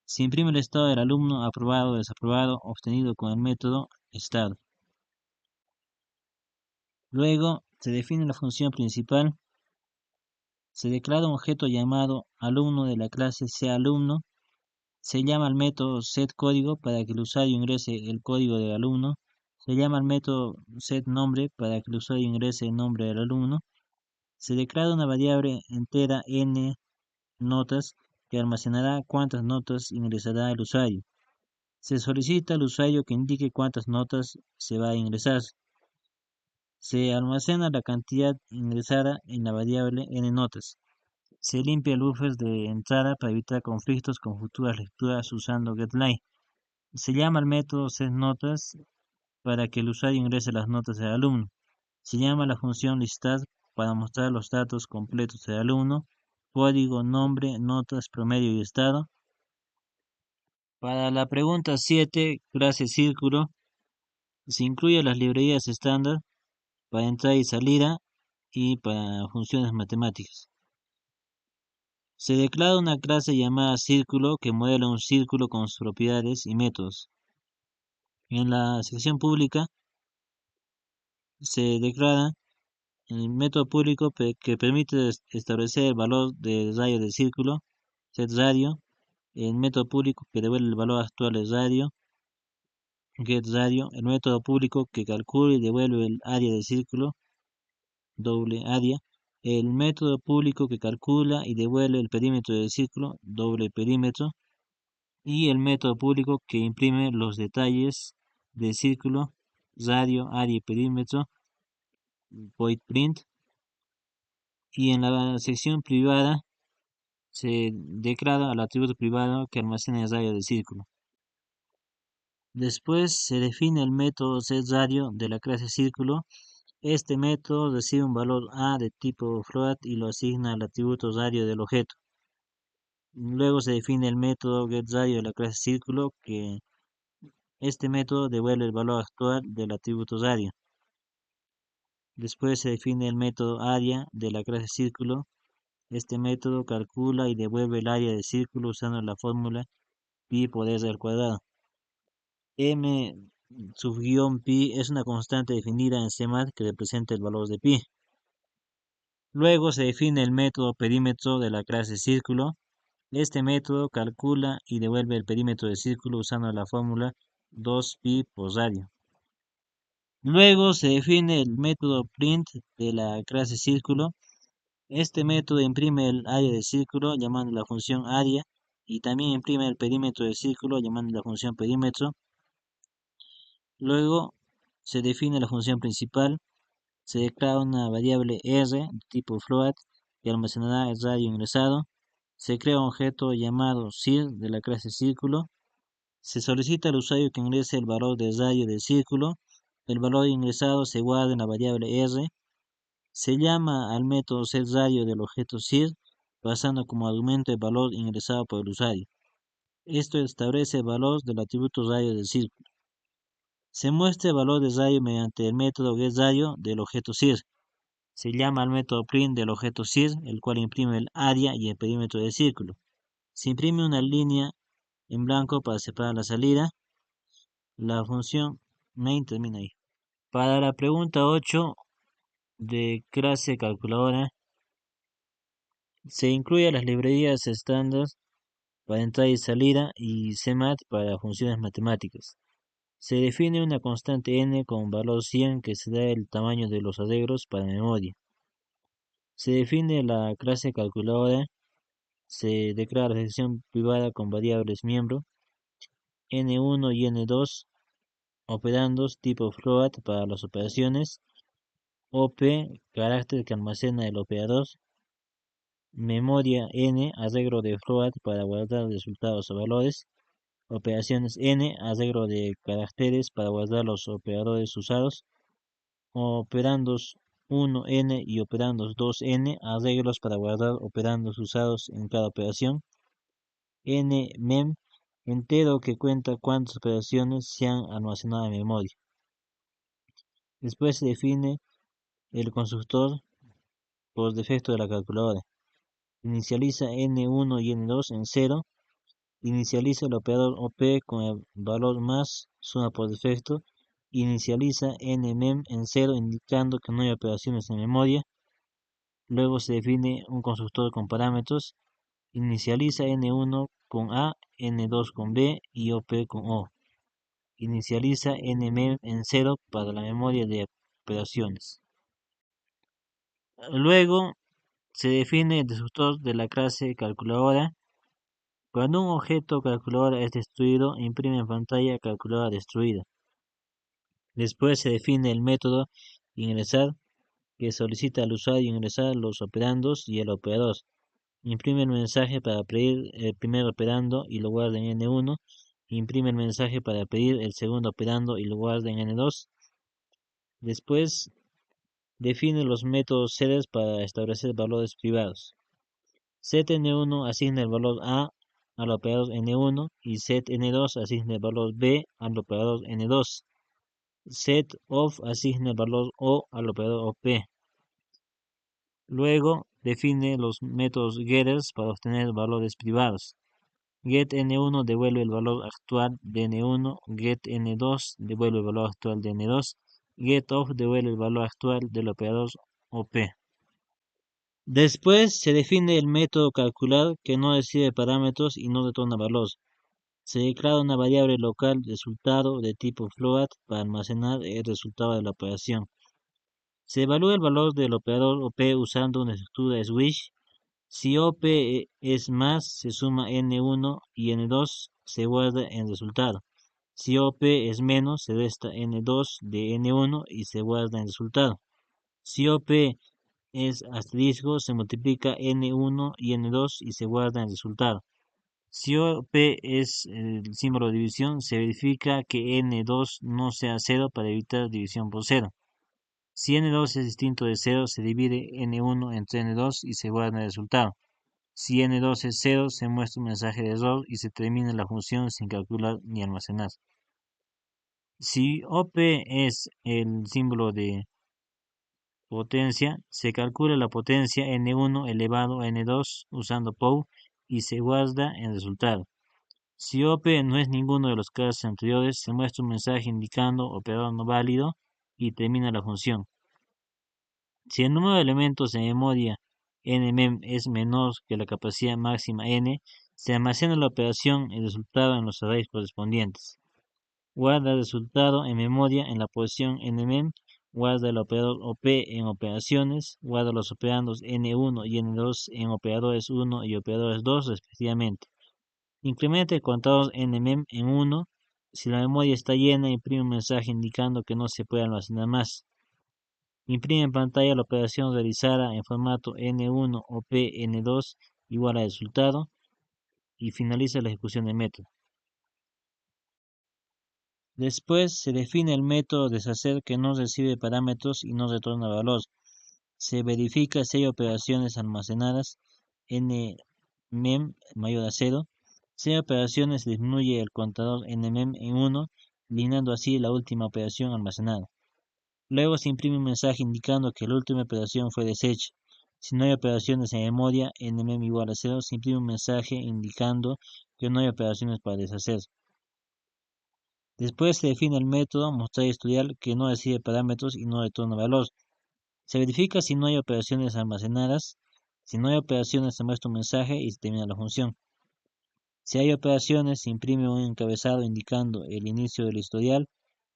Se imprime el estado del alumno aprobado o desaprobado obtenido con el método estado. Luego se define la función principal. Se declara un objeto llamado alumno de la clase CAlumno. Se llama al método setCódigo para que el usuario ingrese el código del alumno. Se llama al método setNombre para que el usuario ingrese el nombre del alumno. Se declara una variable entera n notas que almacenará cuántas notas ingresará el usuario. Se solicita al usuario que indique cuántas notas se va a ingresar. Se almacena la cantidad ingresada en la variable nnotas. Se limpia el buffer de entrada para evitar conflictos con futuras lecturas usando getLine. Se llama al método setNotas para que el usuario ingrese las notas del alumno. Se llama la función listar para mostrar los datos completos del alumno, código, nombre, notas, promedio y estado. Para la pregunta 7, clase círculo, se incluye las librerías estándar para entrada y salida y para funciones matemáticas. Se declara una clase llamada círculo que modela un círculo con sus propiedades y métodos. En la sección pública se declara el método público que permite establecer el valor de radio del círculo, setRadio, el método público que devuelve el valor actual del radio, getRadio, el método público que calcula y devuelve el área del círculo, doble área, el método público que calcula y devuelve el perímetro del círculo, doble perímetro, y el método público que imprime los detalles del círculo, radio, área y perímetro, void print. Y en la sección privada se declara al atributo privado que almacena el radio del círculo. Después se define el método setRadio de la clase círculo. Este método recibe un valor A de tipo float y lo asigna al atributo radio del objeto. Luego se define el método getRadio de la clase círculo, que este método devuelve el valor actual del atributo radio. Después se define el método area de la clase círculo. Este método calcula y devuelve el área del círculo usando la fórmula pi por r al cuadrado. M sub pi es una constante definida en CMAT que representa el valor de pi. Luego se define el método perímetro de la clase círculo. Este método calcula y devuelve el perímetro del círculo usando la fórmula 2pi por radio. Luego se define el método print de la clase círculo. Este método imprime el área del círculo llamando la función área y también imprime el perímetro del círculo llamando la función perímetro. Luego se define la función principal. Se declara una variable R de tipo float que almacenará el radio ingresado. Se crea un objeto llamado cir de la clase círculo. Se solicita al usuario que ingrese el valor del radio del círculo. El valor ingresado se guarda en la variable R. Se llama al método setRadio del objeto cir, pasando como argumento el valor ingresado por el usuario. Esto establece el valor del atributo radio del círculo. Se muestra el valor del radio mediante el método getRadio del objeto cir. Se llama al método print del objeto cir, el cual imprime el área y el perímetro del círculo. Se imprime una línea en blanco para separar la salida. La función main termina ahí. Para la pregunta 8 de clase calculadora, se incluye las librerías estándar para entrada y salida y CMAT para funciones matemáticas. Se define una constante n con valor 100 que será el tamaño de los arreglos para memoria. Se define la clase calculadora. Se declara la sección privada con variables miembro, n1 y n2, operandos tipo float para las operaciones, op, carácter que almacena el operador, memoria n, arreglo de float para guardar resultados o valores, operaciones n, arreglo de caracteres para guardar los operadores usados, operandos 1n y operandos 2n, arreglos para guardar operandos usados en cada operación, nmem, entero que cuenta cuántas operaciones se han almacenado en memoria. Después se define el constructor por defecto de la calculadora. Inicializa n1 y n2 en 0. Inicializa el operador op con el valor más, suma por defecto. Inicializa nmem en 0 indicando que no hay operaciones en memoria. Luego se define un constructor con parámetros. Inicializa n1 con a, n2 con b y op con o. Inicializa nmem en 0 para la memoria de operaciones. Luego se define el destructor de la clase calculadora. Cuando un objeto calculadora es destruido, imprime en pantalla calculadora destruida. Después se define el método ingresar, que solicita al usuario ingresar los operandos y el operador. Imprime el mensaje para pedir el primer operando y lo guarda en N1. Imprime el mensaje para pedir el segundo operando y lo guarda en N2. Después define los métodos setters para establecer valores privados. setN1 asigna el valor A al operador N1 y setN2 asigna el valor B al operador N2. setOf asigna el valor O al operador OP. Luego define los métodos getters para obtener valores privados. GetN1 devuelve el valor actual de N1, GetN2 devuelve el valor actual de N2, GetOf devuelve el valor actual del operador OP. Después se define el método calcular que no recibe parámetros y no retorna valor. Se declara una variable local resultado de tipo float para almacenar el resultado de la operación. Se evalúa el valor del operador OP usando una estructura switch. Si OP es más, se suma N1 y N2 se guarda en resultado. Si OP es menos, se resta N2 de N1 y se guarda en resultado. Si OP es asterisco, se multiplica N1 y N2 y se guarda en resultado. Si OP es el símbolo de división, se verifica que N2 no sea 0 para evitar división por 0. Si N2 es distinto de 0, se divide N1 entre N2 y se guarda el resultado. Si N2 es 0, se muestra un mensaje de error y se termina la función sin calcular ni almacenar. Si OP es el símbolo de potencia, se calcula la potencia N1 elevado a N2 usando POW y se guarda el resultado. Si OP no es ninguno de los casos anteriores, se muestra un mensaje indicando operador no válido y termina la función. Si el número de elementos en memoria nmem es menor que la capacidad máxima n, se almacena la operación y el resultado en los arrays correspondientes. Guarda el resultado en memoria en la posición nmem, guarda el operador op en operaciones, guarda los operandos n1 y n2 en operadores 1 y operadores 2 respectivamente. Incrementa el contador nmem en 1. Si la memoria está llena, imprime un mensaje indicando que no se puede almacenar más. Imprime en pantalla la operación realizada en formato N1 o PN2 igual al resultado y finaliza la ejecución del método. Después se define el método deshacer que no recibe parámetros y no retorna valor. Se verifica si hay operaciones almacenadas nmem mayor a 0. Si hay operaciones, se disminuye el contador nmem en 1, eliminando así la última operación almacenada. Luego se imprime un mensaje indicando que la última operación fue deshecha. Si no hay operaciones en memoria nmem igual a 0, se imprime un mensaje indicando que no hay operaciones para deshacer. Después se define el método mostrar historial que no recibe parámetros y no retorna valor. Se verifica si no hay operaciones almacenadas. Si no hay operaciones, se muestra un mensaje y se termina la función. Si hay operaciones, se imprime un encabezado indicando el inicio del historial.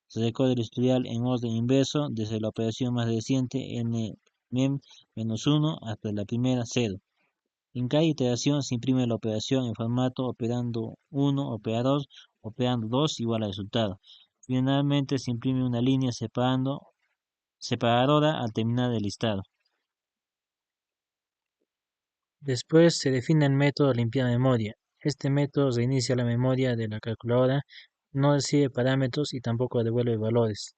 Se recorre el historial en orden inverso desde la operación más reciente nmem-1 hasta la primera 0. En cada iteración se imprime la operación en formato operando 1, operador, operando 2 igual al resultado. Finalmente se imprime una línea separadora al terminar el listado. Después se define el método limpiar memoria. Este método reinicia la memoria de la calculadora, no recibe parámetros y tampoco devuelve valores.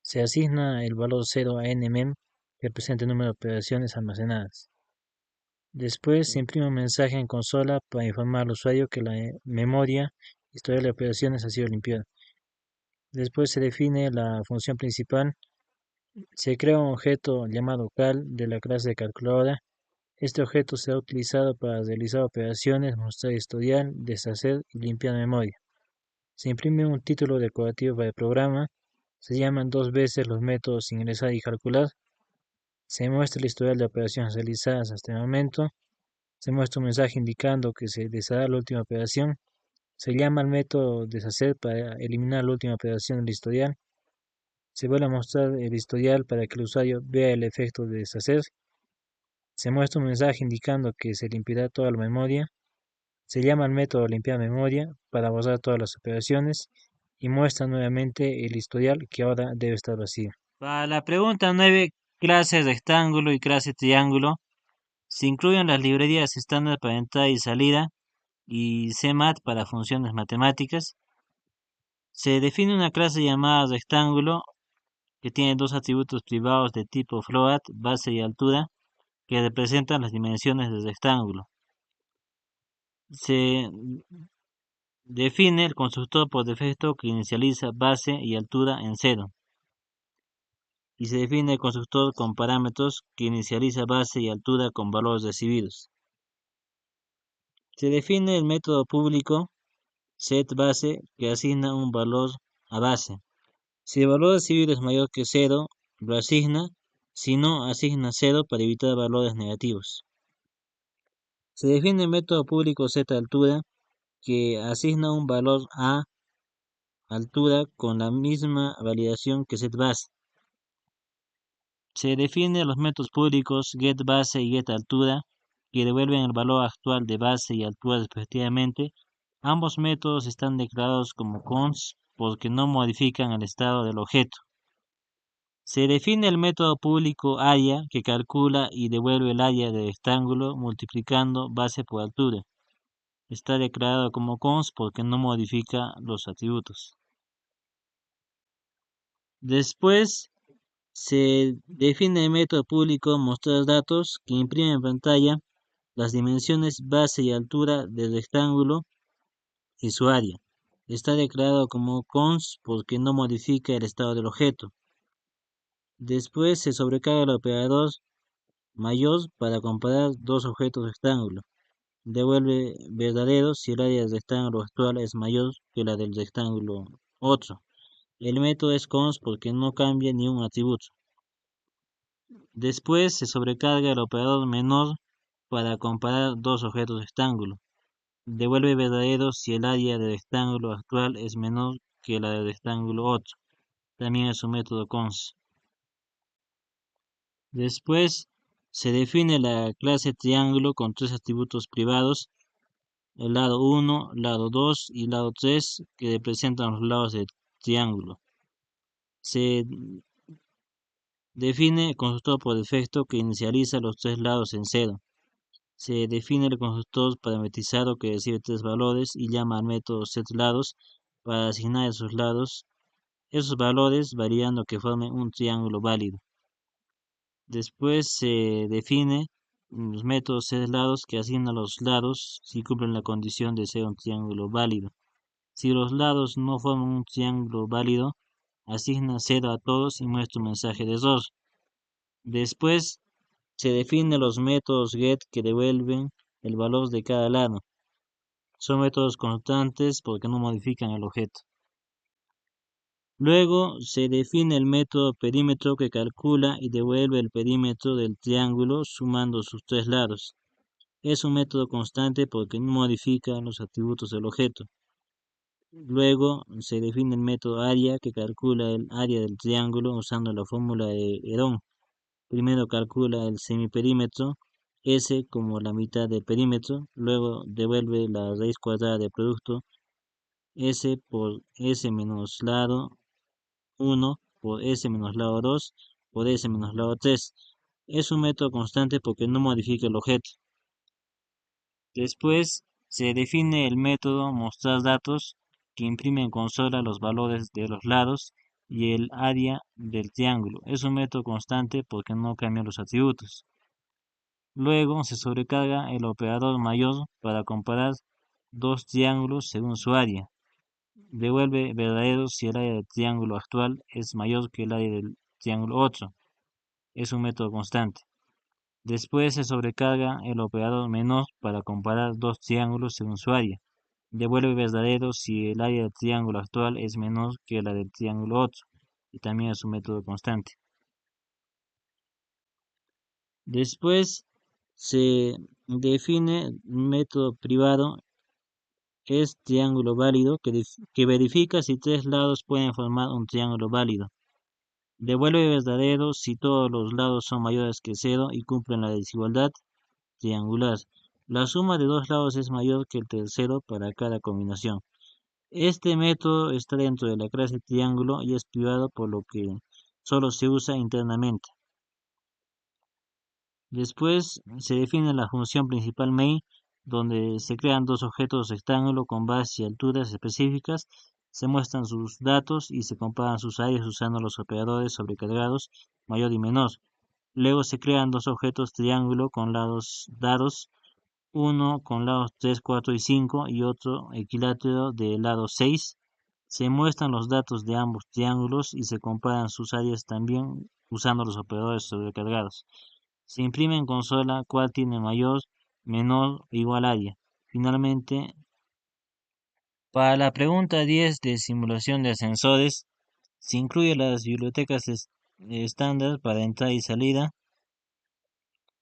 Se asigna el valor 0 a nmem, que representa el número de operaciones almacenadas. Después se imprime un mensaje en consola para informar al usuario que la memoria historial de operaciones ha sido limpiada. Después se define la función principal. Se crea un objeto llamado cal de la clase de calculadora. Este objeto será utilizado para realizar operaciones, mostrar historial, deshacer y limpiar memoria. Se imprime un título decorativo para el programa. Se llaman dos veces los métodos ingresar y calcular. Se muestra el historial de operaciones realizadas hasta el momento. Se muestra un mensaje indicando que se deshará la última operación. Se llama al método deshacer para eliminar la última operación del historial. Se vuelve a mostrar el historial para que el usuario vea el efecto de deshacer. Se muestra un mensaje indicando que se limpiará toda la memoria. Se llama al método limpiar memoria para borrar todas las operaciones y muestra nuevamente el historial que ahora debe estar vacío. Para la pregunta 9, clase rectángulo y clase triángulo, se incluyen las librerías estándar para entrada y salida y CMAT para funciones matemáticas. Se define una clase llamada rectángulo que tiene dos atributos privados de tipo float, base y altura, que representan las dimensiones del rectángulo. Se define el constructor por defecto que inicializa base y altura en 0. Y se define el constructor con parámetros que inicializa base y altura con valores recibidos. Se define el método público setBase que asigna un valor a base. Si el valor recibido es mayor que 0, lo asigna. Si no, asigna 0 para evitar valores negativos. Se define el método público setAltura que asigna un valor a altura con la misma validación que setBase. Se define los métodos públicos getBase y getAltura que devuelven el valor actual de base y altura respectivamente. Ambos métodos están declarados como const porque no modifican el estado del objeto. Se define el método público area que calcula y devuelve el área del rectángulo multiplicando base por altura. Está declarado como const porque no modifica los atributos. Después se define el método público mostrar datos que imprime en pantalla las dimensiones base y altura del rectángulo y su área. Está declarado como const porque no modifica el estado del objeto. Después se sobrecarga el operador mayor para comparar dos objetos rectángulo. Devuelve verdadero si el área del rectángulo actual es mayor que la del rectángulo otro. El método es const porque no cambia ni un atributo. Después se sobrecarga el operador menor para comparar dos objetos rectángulo. Devuelve verdadero si el área del rectángulo actual es menor que la del rectángulo otro. También es un método cons. Después se define la clase triángulo con tres atributos privados, el lado 1, lado 2 y lado 3, que representan los lados del triángulo. Se define el constructor por defecto que inicializa los tres lados en cero. Se define el constructor parametrizado que recibe tres valores y llama al método setLados para asignar esos lados, esos valores variando que formen un triángulo válido. Después se define los métodos setLados que asignan los lados si cumplen la condición de ser un triángulo válido. Si los lados no forman un triángulo válido, asigna 0 a todos y muestra un mensaje de error. Después se definen los métodos get que devuelven el valor de cada lado. Son métodos constantes porque no modifican el objeto. Luego se define el método perímetro que calcula y devuelve el perímetro del triángulo sumando sus tres lados. Es un método constante porque no modifica los atributos del objeto. Luego se define el método área que calcula el área del triángulo usando la fórmula de Herón. Primero calcula el semiperímetro, S como la mitad del perímetro, luego devuelve la raíz cuadrada del producto, S por S menos lado 1 por S menos lado 2 por S menos lado 3. Es un método constante porque no modifica el objeto. Después se define el método mostrar datos que imprime en consola los valores de los lados y el área del triángulo. Es un método constante porque no cambia los atributos. Luego se sobrecarga el operador mayor para comparar dos triángulos según su área. Devuelve verdadero si el área del triángulo actual es mayor que el área del triángulo otro. Es un método constante. Después se sobrecarga el operador menor para comparar dos triángulos según su área. Devuelve verdadero si el área del triángulo actual es menor que la del triángulo otro. Y también es un método constante. Después se define un método privado, es triángulo válido, que verifica si tres lados pueden formar un triángulo válido. Devuelve verdadero si todos los lados son mayores que 0 y cumplen la desigualdad triangular. La suma de dos lados es mayor que el tercero para cada combinación. Este método está dentro de la clase triángulo y es privado por lo que solo se usa internamente. Después se define la función principal main, donde se crean dos objetos rectángulo con base y alturas específicas, se muestran sus datos y se comparan sus áreas usando los operadores sobrecargados mayor y menor. Luego se crean dos objetos triángulo con lados dados, uno con lados 3, 4 y 5 y otro equilátero de lado 6. Se muestran los datos de ambos triángulos y se comparan sus áreas también usando los operadores sobrecargados. Se imprime en consola cuál tiene mayor, menor o igual área. Finalmente, para la pregunta 10 de simulación de ascensores, se incluye las bibliotecas estándar para entrada y salida.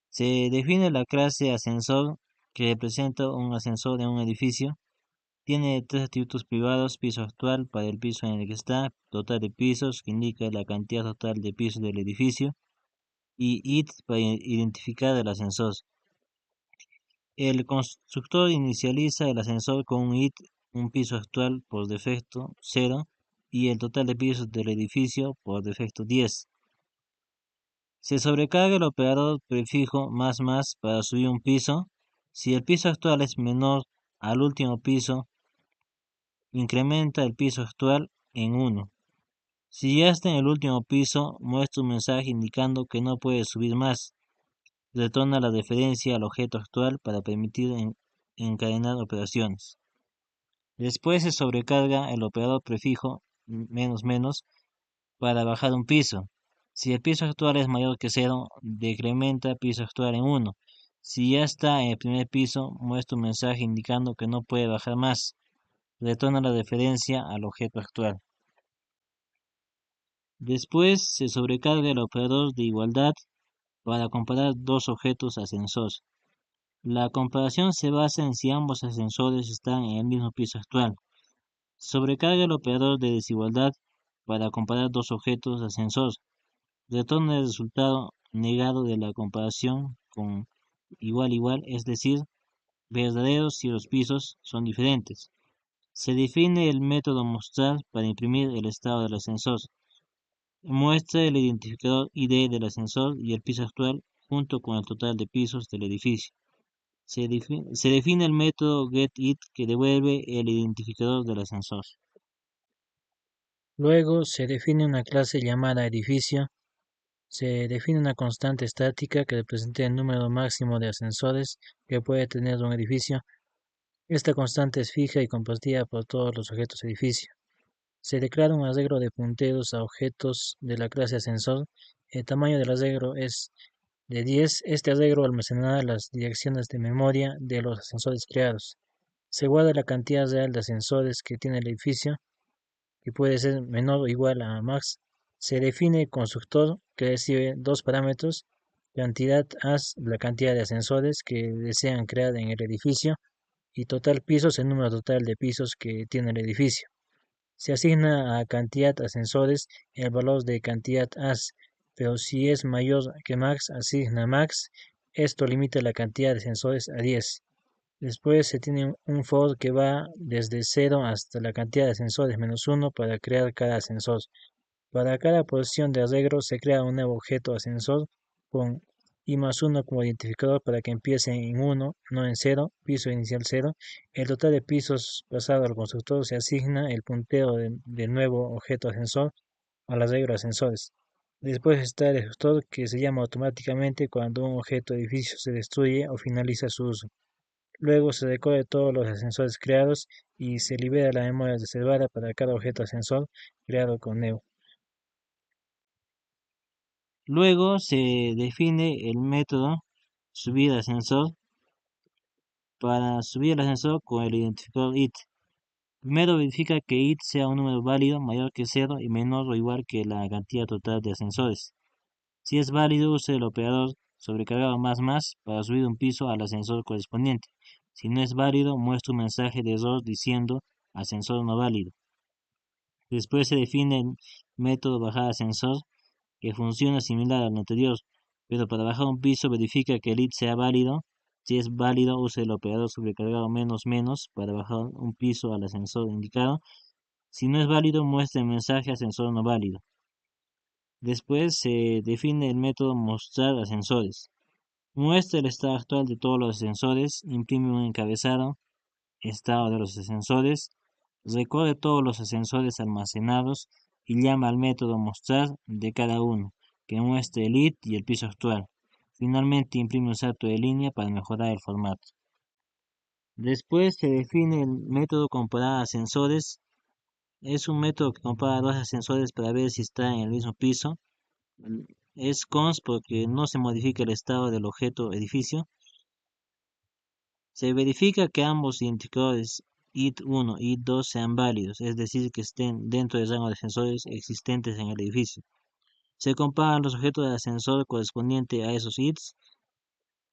Se define la clase ascensor que representa un ascensor en un edificio. Tiene tres atributos privados: piso actual para el piso en el que está, total de pisos que indica la cantidad total de pisos del edificio y IT para identificar el ascensor. El constructor inicializa el ascensor con un IT, un piso actual por defecto 0 y el total de pisos del edificio por defecto 10. Se sobrecarga el operador prefijo más para subir un piso. Si el piso actual es menor al último piso, incrementa el piso actual en 1. Si ya está en el último piso, muestra un mensaje indicando que no puede subir más. Retorna la referencia al objeto actual para permitir encadenar operaciones. Después se sobrecarga el operador prefijo menos para bajar un piso. Si el piso actual es mayor que 0, decrementa piso actual en 1. Si ya está en el primer piso, muestra un mensaje indicando que no puede bajar más. Retorna la referencia al objeto actual. Después se sobrecarga el operador de igualdad para comparar dos objetos ascensores. La comparación se basa en si ambos ascensores están en el mismo piso actual. Sobrecarga el operador de desigualdad para comparar dos objetos ascensor. Retorna el resultado negado de la comparación con igual igual, es decir, verdadero si los pisos son diferentes. Se define el método mostrar para imprimir el estado del ascensor. Muestra el identificador ID del ascensor y el piso actual junto con el total de pisos del edificio. Se define el método getIt que devuelve el identificador del ascensor. Luego se define una clase llamada edificio. Se define una constante estática que representa el número máximo de ascensores que puede tener un edificio. Esta constante es fija y compartida por todos los objetos edificio. Se declara un arreglo de punteros a objetos de la clase ascensor. El tamaño del arreglo es de 10. Este arreglo almacenará las direcciones de memoria de los ascensores creados. Se guarda la cantidad real de ascensores que tiene el edificio, que puede ser menor o igual a max. Se define el constructor, que recibe dos parámetros: cantidad as, la cantidad de ascensores que desean crear en el edificio, y total pisos, el número total de pisos que tiene el edificio. Se asigna a cantidad ascensores el valor de cantidad as, pero si es mayor que max, asigna max. Esto limita la cantidad de ascensores a 10. Después se tiene un for que va desde 0 hasta la cantidad de ascensores menos 1 para crear cada ascensor. Para cada posición de arreglo se crea un nuevo objeto ascensor con i más 1 como identificador para que empiece en 1, no en 0, piso inicial 0. El total de pisos pasado al constructor se asigna el puntero del nuevo objeto ascensor al arreglo de ascensores. Después está el ejecutor, que se llama automáticamente cuando un objeto edificio se destruye o finaliza su uso. Luego se decode todos los ascensores creados y se libera la memoria reservada para cada objeto ascensor creado con Neo. Luego se define el método subir ascensor para subir el ascensor con el identificador IT. Primero verifica que IT sea un número válido mayor que 0 y menor o igual que la cantidad total de ascensores. Si es válido, use el operador sobrecargado más para subir un piso al ascensor correspondiente. Si no es válido, muestra un mensaje de error diciendo ascensor no válido. Después se define el método bajar ascensor, que funciona similar al anterior, pero para bajar un piso verifica que el id sea válido. Si es válido, use el operador sobrecargado menos para bajar un piso al ascensor indicado. Si no es válido, muestra el mensaje ascensor no válido. Después se define el método mostrar ascensores. Muestra el estado actual de todos los ascensores, imprime un encabezado, estado de los ascensores, recorre todos los ascensores almacenados y llama al método mostrar de cada uno, que muestre el id y el piso actual. Finalmente imprime un salto de línea para mejorar el formato. Después se define el método comparar ascensores. Es un método que compara dos ascensores para ver si están en el mismo piso. Es cons porque no se modifica el estado del objeto edificio. Se verifica que ambos identificadores id1 y id2 sean válidos, es decir, que estén dentro del rango de ascensores existentes en el edificio. Se comparan los objetos del ascensor correspondiente a esos ids.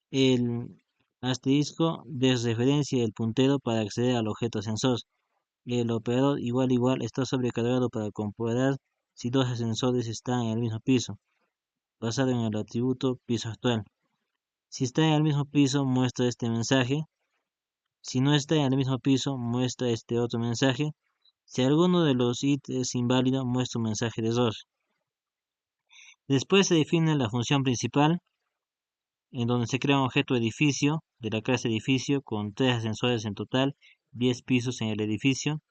El asterisco desreferencia el puntero para acceder al objeto ascensor. El operador igual igual está sobrecargado para comparar si dos ascensores están en el mismo piso, basado en el atributo piso actual. Si está en el mismo piso, muestra este mensaje. Si no está en el mismo piso, muestra este otro mensaje. Si alguno de los ítems es inválido, muestra un mensaje de error. Después se define la función principal, en donde se crea un objeto edificio de la clase edificio con 3 ascensores en total, 10 pisos en el edificio.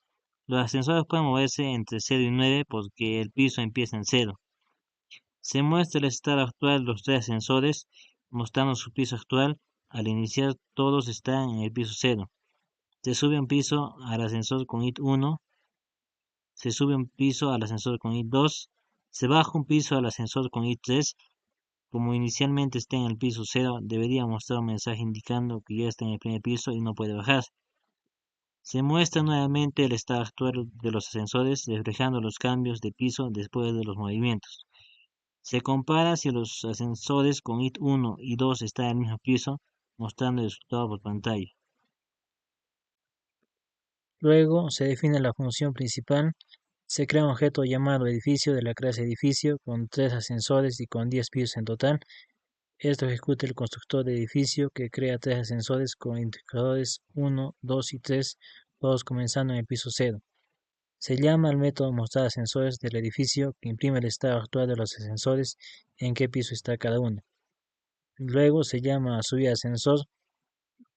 Los ascensores pueden moverse entre 0 y 9 porque el piso empieza en 0. Se muestra el estado actual de los 3 ascensores, mostrando su piso actual. Al iniciar, todos están en el piso 0. Se sube un piso al ascensor con id 1, se sube un piso al ascensor con id 2, se baja un piso al ascensor con id 3. Como inicialmente está en el piso 0, debería mostrar un mensaje indicando que ya está en el primer piso y no puede bajar. Se muestra nuevamente el estado actual de los ascensores, reflejando los cambios de piso después de los movimientos. Se compara si los ascensores con id 1 y 2 están en el mismo piso, mostrando el resultado por pantalla. Luego se define la función principal. Se crea un objeto llamado edificio de la clase edificio con 3 ascensores y con 10 pisos en total. Esto ejecuta el constructor de edificio que crea 3 ascensores con indicadores 1, 2 y 3, todos comenzando en el piso 0. Se llama al método mostrar ascensores del edificio que imprime el estado actual de los ascensores en qué piso está cada uno. Luego se llama a subir ascensor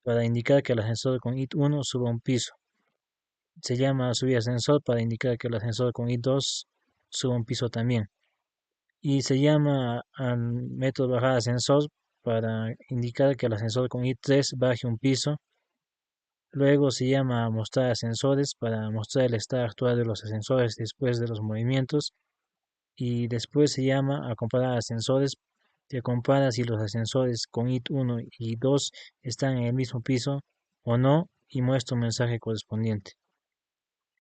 para indicar que el ascensor con IT 1 suba un piso. Se llama a subir ascensor para indicar que el ascensor con IT 2 suba un piso también. Y se llama al método bajar ascensor para indicar que el ascensor con IT 3 baje un piso. Luego se llama a mostrar ascensores para mostrar el estado actual de los ascensores después de los movimientos. Y después se llama a comparar ascensores, que compara si los ascensores con IT 1 y 2 están en el mismo piso o no y muestra un mensaje correspondiente.